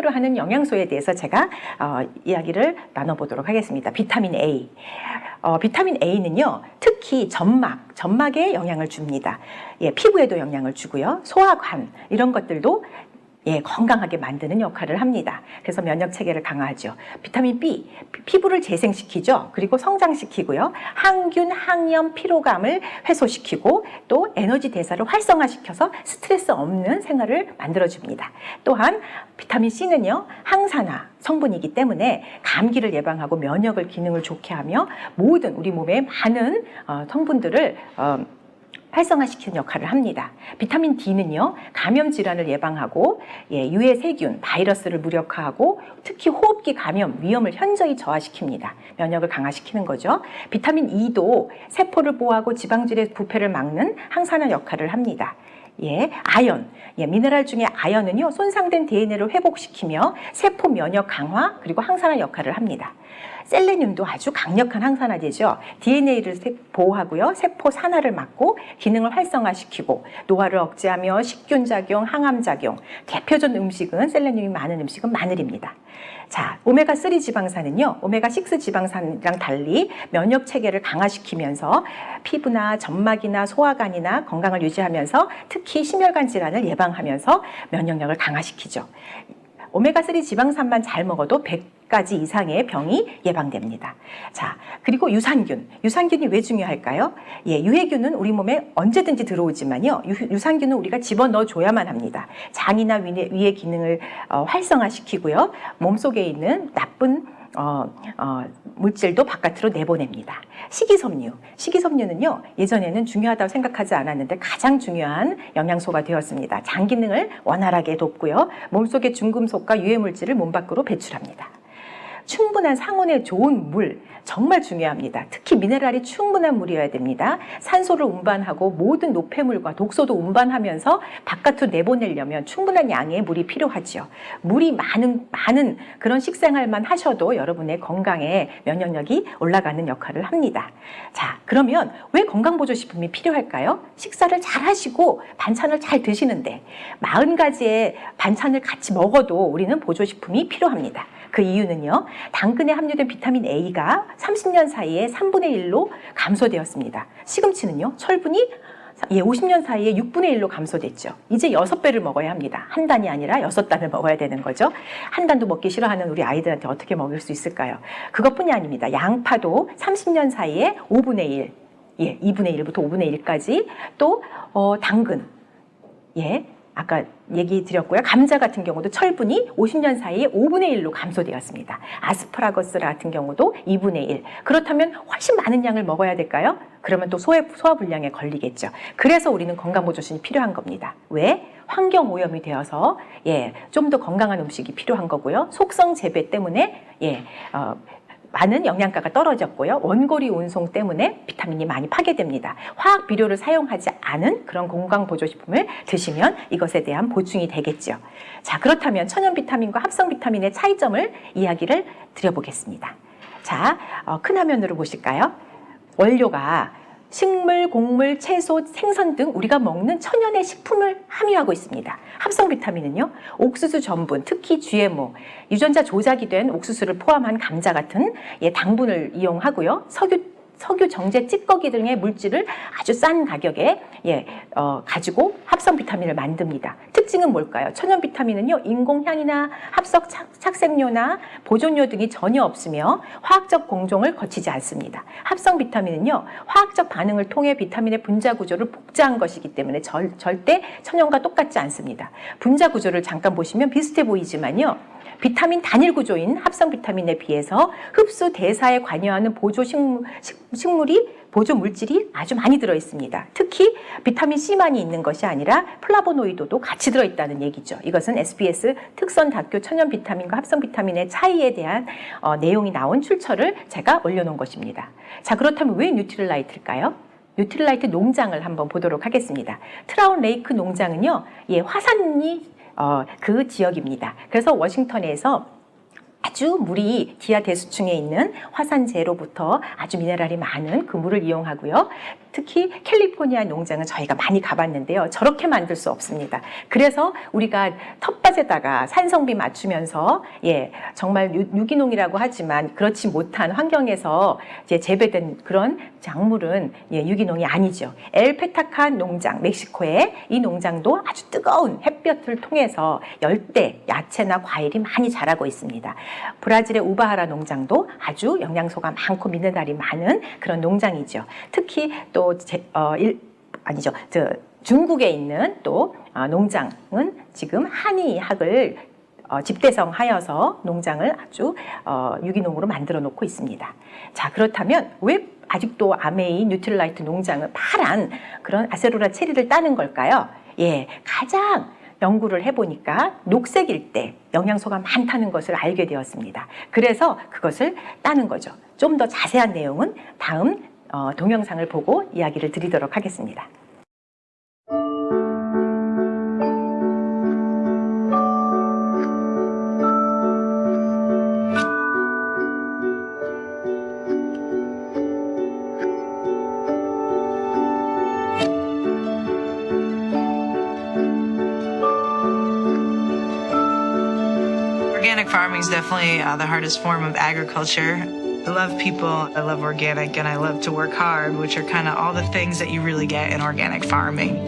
하는 영양소에 대해서 제가 이야기를 나눠보도록 하겠습니다. 비타민 A. 비타민 A는요, 특히 점막에 영향을 줍니다. 피부에도 영향을 주고요. 소화관 이런 것들도 건강하게 만드는 역할을 합니다. 그래서 면역 체계를 강화하죠. 비타민 B, 피부를 재생시키죠. 그리고 성장시키고요. 항균, 항염, 피로감을 해소시키고 또 에너지 대사를 활성화시켜서 스트레스 없는 생활을 만들어줍니다. 또한 비타민 C는요, 항산화 성분이기 때문에 감기를 예방하고 면역을 기능을 좋게 하며 모든 우리 몸의 많은 성분들을 활성화시키는 역할을 합니다. 비타민 D는요, 감염 질환을 예방하고 유해 세균, 바이러스를 무력화하고 특히 호흡기 감염 위험을 현저히 저하시킵니다. 면역을 강화시키는 거죠. 비타민 E도 세포를 보호하고 지방질의 부패를 막는 항산화 역할을 합니다. 아연. 미네랄 중에 아연은요, 손상된 DNA를 회복시키며 세포 면역 강화 그리고 항산화 역할을 합니다. 셀레늄도 아주 강력한 항산화제죠. DNA를 보호하고요, 세포 산화를 막고 기능을 활성화시키고 노화를 억제하며 식균 작용, 항암 작용. 대표적인 음식은 셀레늄이 많은 음식은 마늘입니다. 자, 오메가3 지방산은요, 오메가6 지방산이랑 달리 면역 체계를 강화시키면서 피부나 점막이나 소화관이나 건강을 유지하면서 특히 심혈관 질환을 예방하면서 면역력을 강화시키죠. 오메가3 지방산만 잘 먹어도 100가지 이상의 병이 예방됩니다. 자, 그리고 유산균. 유산균이 왜 중요할까요? 예, 유해균은 우리 몸에 언제든지 들어오지만요. 유산균은 우리가 집어넣어 줘야만 합니다. 장이나 위의 기능을 활성화시키고요. 몸속에 있는 나쁜 물질도 바깥으로 내보냅니다. 식이섬유. 식이섬유는요, 예전에는 중요하다고 생각하지 않았는데 가장 중요한 영양소가 되었습니다. 장 기능을 원활하게 돕고요. 몸속의 중금속과 유해물질을 몸 밖으로 배출합니다. 충분한 상온에 좋은 물, 정말 중요합니다. 특히 미네랄이 충분한 물이어야 됩니다. 산소를 운반하고 모든 노폐물과 독소도 운반하면서 바깥으로 내보내려면 충분한 양의 물이 필요하죠. 물이 많은 그런 식생활만 하셔도 여러분의 건강에 면역력이 올라가는 역할을 합니다. 자, 그러면 왜 건강보조식품이 필요할까요? 식사를 잘 하시고 반찬을 잘 드시는데 40가지의 반찬을 같이 먹어도 우리는 보조식품이 필요합니다. 그 이유는요, 당근에 함유된 비타민 A가 30년 사이에 3분의 1로 감소되었습니다. 시금치는요, 철분이 50년 사이에 6분의 1로 감소됐죠. 이제 6배를 먹어야 합니다. 한 단이 아니라 6단을 먹어야 되는 거죠. 한 단도 먹기 싫어하는 우리 아이들한테 어떻게 먹일 수 있을까요? 그것뿐이 아닙니다. 양파도 30년 사이에 5분의 1, 2분의 1부터 5분의 1까지, 또 당근, 아까 얘기 드렸고요. 감자 같은 경우도 철분이 50년 사이에 5분의 1로 감소되었습니다. 아스파라거스 같은 경우도 2분의 1. 그렇다면 훨씬 많은 양을 먹어야 될까요? 그러면 또 소화불량에 걸리겠죠. 그래서 우리는 건강보조신이 필요한 겁니다. 왜? 환경 오염이 되어서 좀 더 건강한 음식이 필요한 거고요. 속성 재배 때문에 많은 영양가가 떨어졌고요. 원고리 운송 때문에 비타민이 많이 파괴됩니다. 화학 비료를 사용하지 않은 그런 건강보조식품을 드시면 이것에 대한 보충이 되겠죠. 자, 그렇다면 천연 비타민과 합성 비타민의 차이점을 이야기를 드려보겠습니다. 자, 큰 화면으로 보실까요? 원료가 식물, 곡물, 채소, 생선 등 우리가 먹는 천연의 식품을 함유하고 있습니다. 합성 비타민은요, 옥수수 전분, 특히 GMO, 유전자 조작이 된 옥수수를 포함한 감자 같은 당분을 이용하고요. 석유, 정제, 찌꺼기 등의 물질을 아주 싼 가격에 가지고 합성 비타민을 만듭니다. 특징은 뭘까요? 천연 비타민은요, 인공향이나 합성 착색료나 보존료 등이 전혀 없으며 화학적 공정을 거치지 않습니다. 합성 비타민은요, 화학적 반응을 통해 비타민의 분자 구조를 복제한 것이기 때문에 절대 천연과 똑같지 않습니다. 분자 구조를 잠깐 보시면 비슷해 보이지만요, 비타민 단일 구조인 합성 비타민에 비해서 흡수 대사에 관여하는 보조 물질이 아주 많이 들어 있습니다. 특히 비타민 C만이 있는 것이 아니라 플라보노이드도 같이 들어 있다는 얘기죠. 이것은 SBS 특선 다큐 천연 비타민과 합성 비타민의 차이에 대한 내용이 나온 출처를 제가 올려놓은 것입니다. 자, 그렇다면 왜 뉴트릴라이트일까요? 뉴트릴라이트 농장을 한번 보도록 하겠습니다. 트라운 레이크 농장은요, 화산이 그 지역입니다. 그래서 워싱턴에서 아주 물이 지하 대수층에 있는 화산재로부터 아주 미네랄이 많은 그 물을 이용하고요. 특히 캘리포니아 농장은 저희가 많이 가봤는데요. 저렇게 만들 수 없습니다. 그래서 우리가 텃밭에다가 산성비 맞추면서 정말 유기농이라고 하지만 그렇지 못한 환경에서 이제 재배된 그런 작물은 유기농이 아니죠. 엘페타칸 농장, 멕시코의 이 농장도 아주 뜨거운 햇볕을 통해서 열대 야채나 과일이 많이 자라고 있습니다. 브라질의 우바하라 농장도 아주 영양소가 많고 미네랄이 많은 그런 농장이죠. 특히 또 중국에 있는 또 농장은 지금 한의학을 집대성하여서 농장을 아주 유기농으로 만들어 놓고 있습니다. 자, 그렇다면 왜 아직도 아메이 뉴트릴라이트 농장은 파란 그런 아세로라 체리를 따는 걸까요? 가장 연구를 해보니까 녹색일 때 영양소가 많다는 것을 알게 되었습니다. 그래서 그것을 따는 거죠. 좀 더 자세한 내용은 다음 동영상을 보고 이야기를 드리도록 하겠습니다. Organic farming is definitely the hardest form of agriculture. I love people, I love organic, and I love to work hard, which are kind of all the things that you really get in organic farming.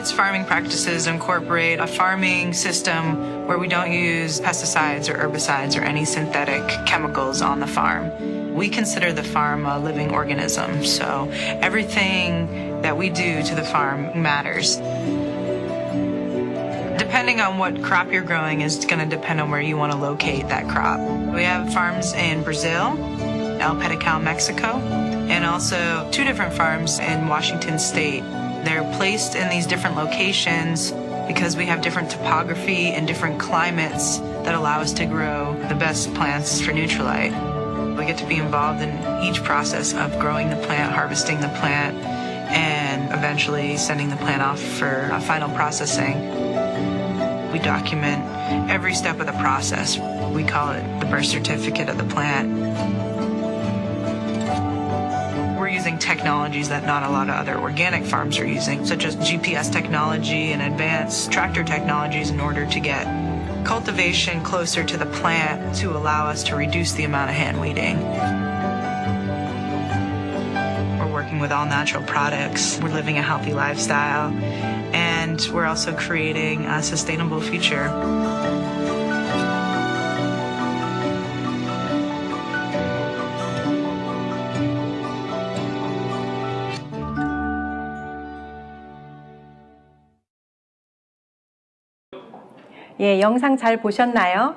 Its farming practices incorporate a farming system where we don't use pesticides or herbicides or any synthetic chemicals on the farm. We consider the farm a living organism, so everything that we do to the farm matters. Depending on what crop you're growing is going to depend on where you want to locate that crop. We have farms in Brazil, El Pedical, Mexico, and also 2 different farms in Washington State. They're placed in these different locations because we have different topography and different climates that allow us to grow the best plants for Nutrilite. We get to be involved in each process of growing the plant, harvesting the plant, and eventually sending the plant off for final processing. We document every step of the process. We call it the birth certificate of the plant. We're using technologies that not a lot of other organic farms are using, such as GPS technology and advanced tractor technologies in order to get cultivation closer to the plant to allow us to reduce the amount of hand weeding. We're working with all natural products. We're living a healthy lifestyle, and we're also creating a sustainable future. 예, 영상 잘 보셨나요?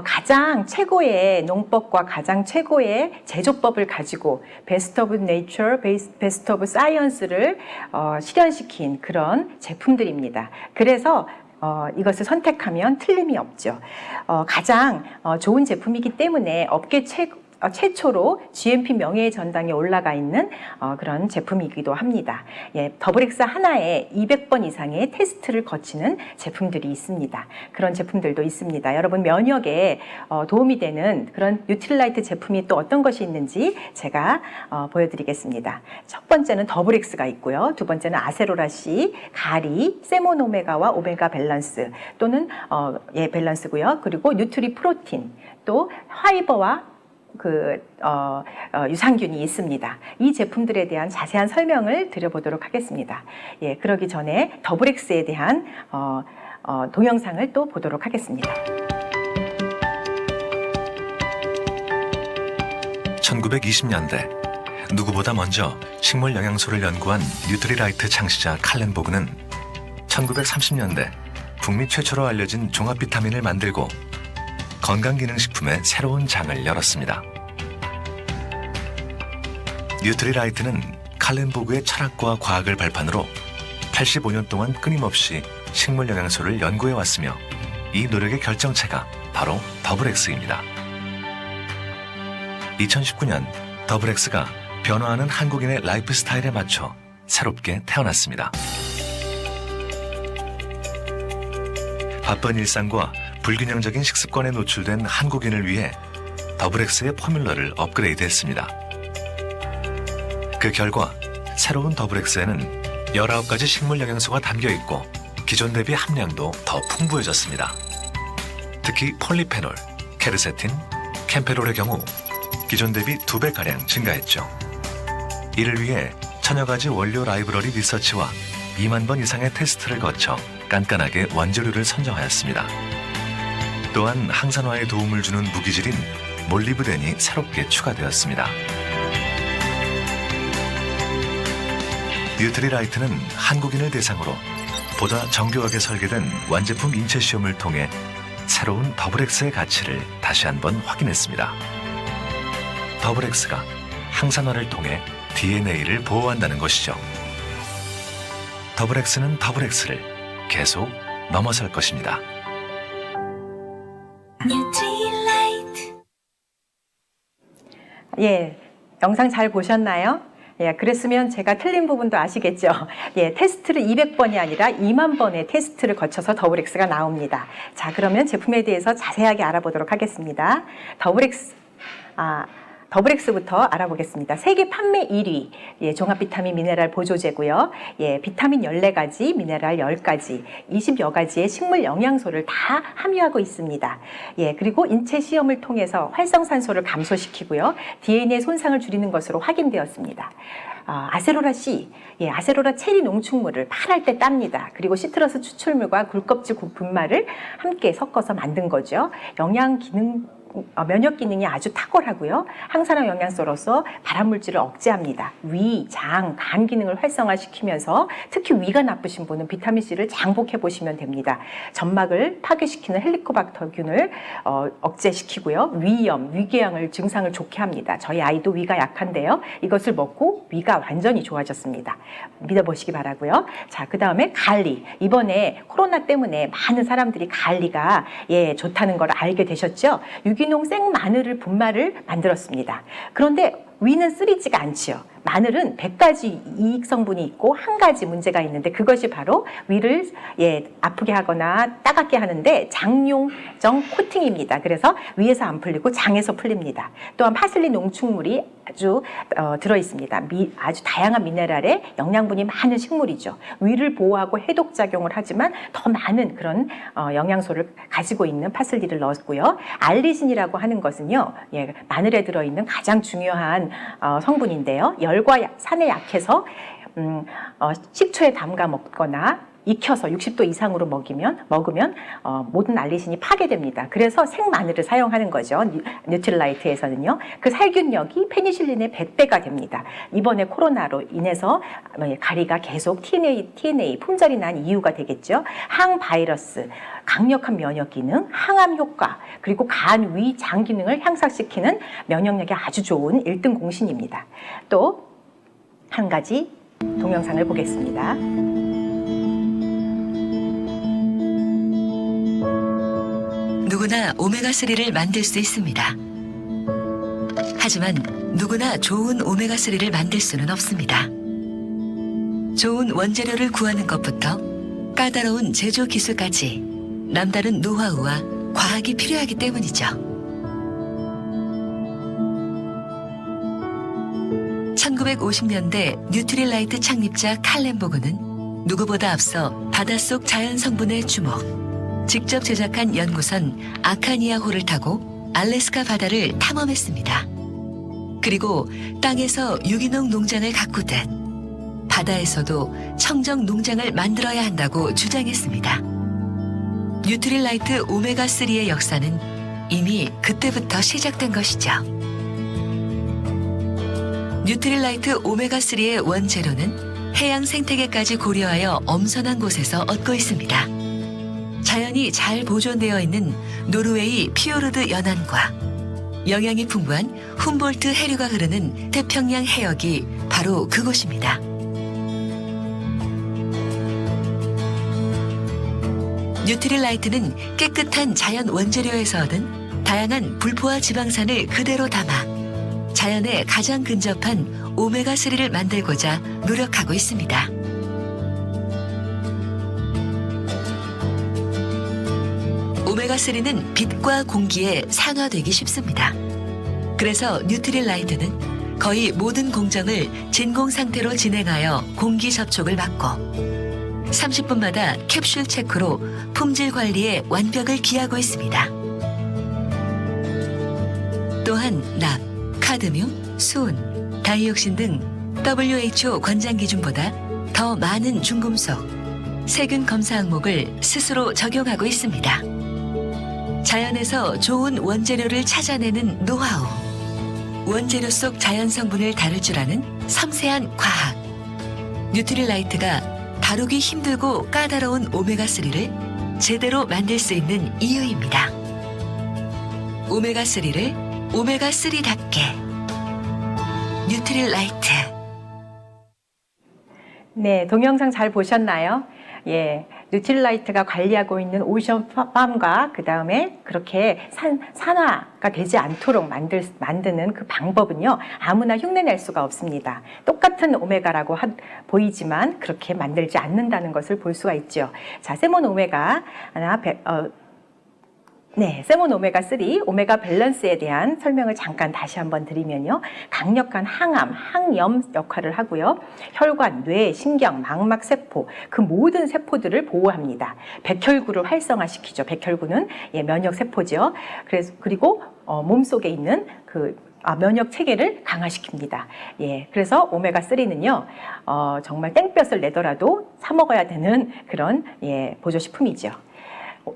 가장 최고의 농법과 가장 최고의 제조법을 가지고 베스트 오브 네이처, 베스트 오브 사이언스를 실현시킨 그런 제품들입니다. 그래서 이것을 선택하면 틀림이 없죠. 가장 좋은 제품이기 때문에 업계 최초로 GMP 명예의 전당에 올라가 있는 그런 제품이기도 합니다. 예, 더블엑스 하나에 200번 이상의 테스트를 거치는 제품들이 있습니다. 그런 제품들도 있습니다. 여러분 면역에 도움이 되는 그런 뉴트릴라이트 제품이 또 어떤 것이 있는지 제가 보여드리겠습니다. 첫 번째는 더블엑스가 있고요. 두 번째는 아세로라C, 가리, 세모노메가와 오메가 밸런스 또는 밸런스고요. 그리고 뉴트리 프로틴, 또 화이버와 유산균이 있습니다. 이 제품들에 대한 자세한 설명을 드려보도록 하겠습니다. 예, 그러기 전에 더블엑스에 대한 동영상을 또 보도록 하겠습니다. 1920년대 누구보다 먼저 식물 영양소를 연구한 뉴트리라이트 창시자 칼렌보그는 1930년대 북미 최초로 알려진 종합 비타민을 만들고 건강기능식품의 새로운 장을 열었습니다. 뉴트리라이트는 칼렌보그의 철학과 과학을 발판으로 85년 동안 끊임없이 식물 영양소를 연구해왔으며 이 노력의 결정체가 바로 더블엑스입니다. 2019년 더블엑스가 변화하는 한국인의 라이프 스타일에 맞춰 새롭게 태어났습니다. 바쁜 일상과 불균형적인 식습관에 노출된 한국인을 위해 더블엑스의 포뮬러를 업그레이드했습니다. 그 결과 새로운 더블엑스에는 19가지 식물 영양소가 담겨있고 기존 대비 함량도 더 풍부해졌습니다. 특히 폴리페놀, 케르세틴, 캠페롤의 경우 기존 대비 2배가량 증가했죠. 이를 위해 천여 가지 원료 라이브러리 리서치와 2만 번 이상의 테스트를 거쳐 깐깐하게 원재료를 선정하였습니다. 또한 항산화에 도움을 주는 무기질인 몰리브덴이 새롭게 추가되었습니다. 뉴트리라이트는 한국인을 대상으로 보다 정교하게 설계된 완제품 인체 시험을 통해 새로운 더블엑스의 가치를 다시 한번 확인했습니다. 더블엑스가 항산화를 통해 DNA를 보호한다는 것이죠. 더블엑스는 더블엑스를 계속 넘어설 것입니다. 예, 영상 잘 보셨나요? 예, 그랬으면 제가 틀린 부분도 아시겠죠? 예, 테스트를 200번이 아니라 2만 번의 테스트를 거쳐서 더블엑스가 나옵니다. 자, 그러면 제품에 대해서 자세하게 알아보도록 하겠습니다. 더블엑스부터 알아보겠습니다. 세계 판매 1위, 예, 종합 비타민 미네랄 보조제고요. 예, 비타민 14가지, 미네랄 10가지, 20여 가지의 식물 영양소를 다 함유하고 있습니다. 예, 그리고 인체 시험을 통해서 활성산소를 감소시키고요. DNA 손상을 줄이는 것으로 확인되었습니다. 아세로라 C, 아세로라 체리 농축물을 팔할 때 땁니다. 그리고 시트러스 추출물과 굴껍질 분말을 함께 섞어서 만든 거죠. 면역 기능이 아주 탁월하고요. 항산화 영양소로서 발암물질을 억제합니다. 위, 장, 간 기능을 활성화시키면서 특히 위가 나쁘신 분은 비타민C를 장복해 보시면 됩니다. 점막을 파괴시키는 헬리코박터균을 억제시키고요. 위염, 위궤양을 증상을 좋게 합니다. 저희 아이도 위가 약한데요. 이것을 먹고 위가 완전히 좋아졌습니다. 믿어보시기 바라고요. 자, 그 다음에 갈리. 이번에 코로나 때문에 많은 사람들이 갈리가 좋다는 걸 알게 되셨죠? 유기농 생마늘을 분말을 만들었습니다. 그런데 위는 쓰리지가 않지요. 마늘은 100가지 이익 성분이 있고 한 가지 문제가 있는데 그것이 바로 위를 아프게 하거나 따갑게 하는데 장용정 코팅입니다. 그래서 위에서 안 풀리고 장에서 풀립니다. 또한 파슬리 농축물이 아주 들어 있습니다. 아주 다양한 미네랄에 영양분이 많은 식물이죠. 위를 보호하고 해독 작용을 하지만 더 많은 그런 영양소를 가지고 있는 파슬리를 넣었고요. 알리신이라고 하는 것은요, 마늘에 들어 있는 가장 중요한 성분인데요. 열과 산에 약해서 식초에 담가 먹거나 익혀서 60도 이상으로 먹으면 모든 알리신이 파괴됩니다. 그래서 생마늘을 사용하는 거죠. 뉴트릴라이트에서는요. 그 살균력이 페니실린의 100배가 됩니다. 이번에 코로나로 인해서 가리가 계속 TNA 품절이 난 이유가 되겠죠. 항바이러스, 강력한 면역 기능, 항암 효과, 그리고 간, 위, 장 기능을 향상시키는 면역력이 아주 좋은 1등 공신입니다. 또 한 가지 동영상을 보겠습니다. 누구나 오메가3를 만들 수 있습니다. 하지만 누구나 좋은 오메가3를 만들 수는 없습니다. 좋은 원재료를 구하는 것부터 까다로운 제조 기술까지 남다른 노하우와 과학이 필요하기 때문이죠. 1950년대 뉴트릴라이트 창립자 칼렌보그는 누구보다 앞서 바닷속 자연 성분에 주목, 직접 제작한 연구선 아카니아호를 타고 알래스카 바다를 탐험했습니다. 그리고 땅에서 유기농 농장을 가꾸듯 바다에서도 청정 농장을 만들어야 한다고 주장했습니다. 뉴트릴라이트 오메가3의 역사는 이미 그때부터 시작된 것이죠. 뉴트릴라이트 오메가3의 원재료는 해양 생태계까지 고려하여 엄선한 곳에서 얻고 있습니다. 자연이 잘 보존되어 있는 노르웨이 피오르드 연안과 영양이 풍부한 훔볼트 해류가 흐르는 태평양 해역이 바로 그곳입니다. 뉴트릴라이트는 깨끗한 자연 원재료에서 얻은 다양한 불포화 지방산을 그대로 담아 자연에 가장 근접한 오메가3를 만들고자 노력하고 있습니다. 오메가3는 빛과 공기에 산화되기 쉽습니다. 그래서 뉴트릴라이트는 거의 모든 공정을 진공 상태로 진행하여 공기 접촉을 막고 30분마다 캡슐 체크로 품질 관리에 완벽을 기하고 있습니다. 또한 납, 카드뮴, 수은, 다이옥신 등 WHO 권장 기준보다 더 많은 중금속, 세균 검사 항목을 스스로 적용하고 있습니다. 자연에서 좋은 원재료를 찾아내는 노하우, 원재료 속 자연 성분을 다룰 줄 아는 섬세한 과학, 뉴트릴라이트가 다루기 힘들고 까다로운 오메가3를 제대로 만들 수 있는 이유입니다. 오메가3를 오메가3답게 뉴트릴라이트. 네, 동영상 잘 보셨나요? 뉴트릴라이트가 관리하고 있는 오션팜과 그 다음에 그렇게 산화가 되지 않도록 만드는 그 방법은요, 아무나 흉내낼 수가 없습니다. 똑같은 오메가라고 보이지만 그렇게 만들지 않는다는 것을 볼 수가 있죠. 자, 세몬 오메가 세몬 오메가3, 오메가 밸런스에 대한 설명을 잠깐 다시 한번 드리면요. 강력한 항암, 항염 역할을 하고요. 혈관, 뇌, 신경, 망막 세포, 그 모든 세포들을 보호합니다. 백혈구를 활성화시키죠. 백혈구는 면역 세포죠. 그리고 몸속에 있는 그 면역 체계를 강화시킵니다. 예, 그래서 오메가3는요, 정말 땡볕을 내더라도 사 먹어야 되는 그런 보조식품이죠.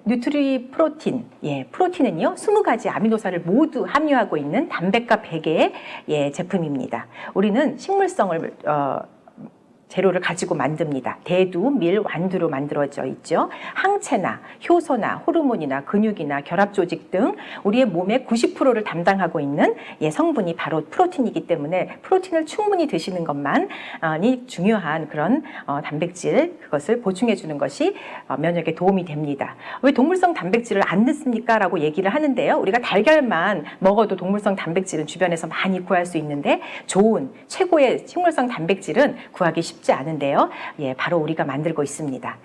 뉴트리 프로틴, 프로틴은요 20가지 아미노산을 모두 함유하고 있는 단백과 베개의 제품입니다. 우리는 식물성을 재료를 가지고 만듭니다. 대두, 밀, 완두로 만들어져 있죠. 항체나 효소나 호르몬이나 근육이나 결합 조직 등 우리의 몸의 90%를 담당하고 있는 성분이 바로 프로틴이기 때문에 프로틴을 충분히 드시는 것만이 중요한 그런 단백질, 그것을 보충해 주는 것이 면역에 도움이 됩니다. 왜 동물성 단백질을 안 넣습니까? 라고 얘기를 하는데요. 우리가 달걀만 먹어도 동물성 단백질은 주변에서 많이 구할 수 있는데 좋은 최고의 식물성 단백질은 구하기 쉽지 않은데요. 바로 우리가 만들고 있습니다.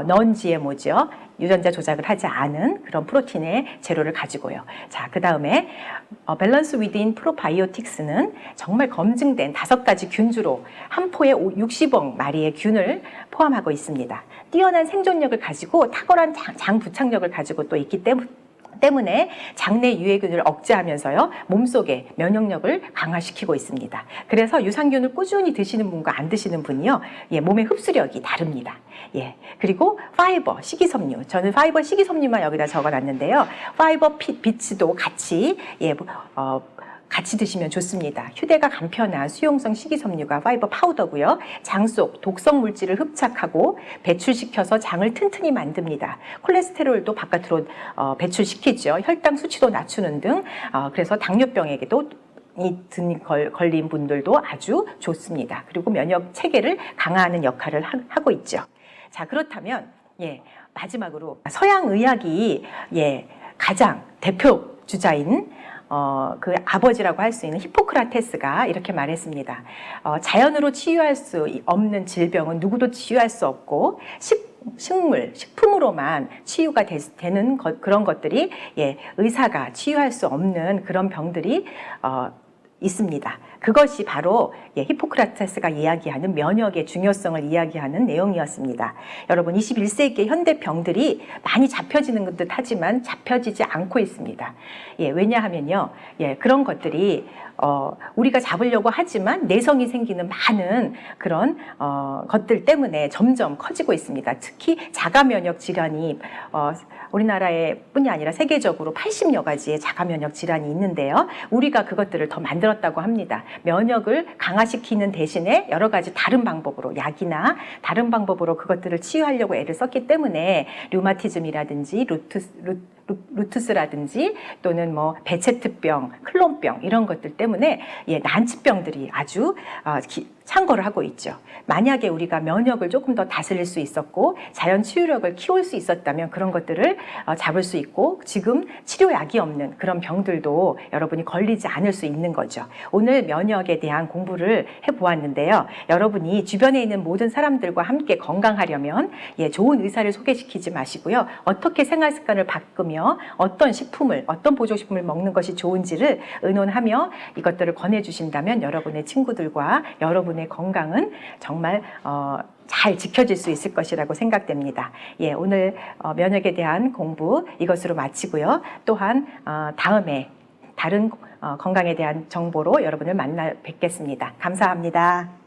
넌 GMO죠. 유전자 조작을 하지 않은 그런 프로틴의 재료를 가지고요. 자, 그 다음에 밸런스 위드인 프로바이오틱스는 정말 검증된 5가지 균주로 한 포에 60억 마리의 균을 포함하고 있습니다. 뛰어난 생존력을 가지고 탁월한 장 부착력을 가지고 또 있기 때문에 장내 유해균을 억제하면서요 몸속의 면역력을 강화시키고 있습니다. 그래서 유산균을 꾸준히 드시는 분과 안 드시는 분이요 몸의 흡수력이 다릅니다. 그리고 파이버, 식이섬유, 저는 파이버 식이섬유만 여기다 적어놨는데요. 파이버 비츠도 같이 드시면 좋습니다. 휴대가 간편한 수용성 식이섬유가 파이버 파우더고요. 장 속 독성 물질을 흡착하고 배출시켜서 장을 튼튼히 만듭니다. 콜레스테롤도 바깥으로 배출시키죠. 혈당 수치도 낮추는 등 그래서 당뇨병에게도 걸린 분들도 아주 좋습니다. 그리고 면역 체계를 강화하는 역할을 하고 있죠. 자, 그렇다면 마지막으로 서양 의학이 가장 대표 주자인 그 아버지라고 할 수 있는 히포크라테스가 이렇게 말했습니다. 자연으로 치유할 수 없는 질병은 누구도 치유할 수 없고 식품으로만 치유가 되는 그런 것들이 의사가 치유할 수 없는 그런 병들이 있습니다. 그것이 바로 히포크라테스가 이야기하는 면역의 중요성을 이야기하는 내용이었습니다. 여러분 21세기의 현대 병들이 많이 잡혀지는 듯 하지만 잡혀지지 않고 있습니다. 왜냐하면요 그런 것들이 우리가 잡으려고 하지만 내성이 생기는 많은 그런 것들 때문에 점점 커지고 있습니다. 특히 자가면역 질환이 우리나라에 뿐이 아니라 세계적으로 80여 가지의 자가면역 질환이 있는데요. 우리가 그것들을 더 만들었다고 합니다. 면역을 강화시키는 대신에 여러 가지 다른 방법으로 약이나 다른 방법으로 그것들을 치유하려고 애를 썼기 때문에 류마티즘이라든지 루투스라든지 또는 뭐 베체트병, 클론병 이런 것들 때문에 난치병들이 아주 창궐을 하고 있죠. 만약에 우리가 면역을 조금 더 다스릴 수 있었고 자연 치유력을 키울 수 있었다면 그런 것들을 잡을 수 있고 지금 치료약이 없는 그런 병들도 여러분이 걸리지 않을 수 있는 거죠. 오늘 면역에 대한 공부를 해보았는데요. 여러분이 주변에 있는 모든 사람들과 함께 건강하려면 좋은 의사를 소개시키지 마시고요. 어떻게 생활 습관을 바꾸며 어떤 식품을, 어떤 보조식품을 먹는 것이 좋은지를 의논하며 이것들을 권해주신다면 여러분의 친구들과 여러분의 건강은 정말 잘 지켜질 수 있을 것이라고 생각됩니다. 오늘 면역에 대한 공부 이것으로 마치고요. 또한 다음에 다른 건강에 대한 정보로 여러분을 만나 뵙겠습니다. 감사합니다.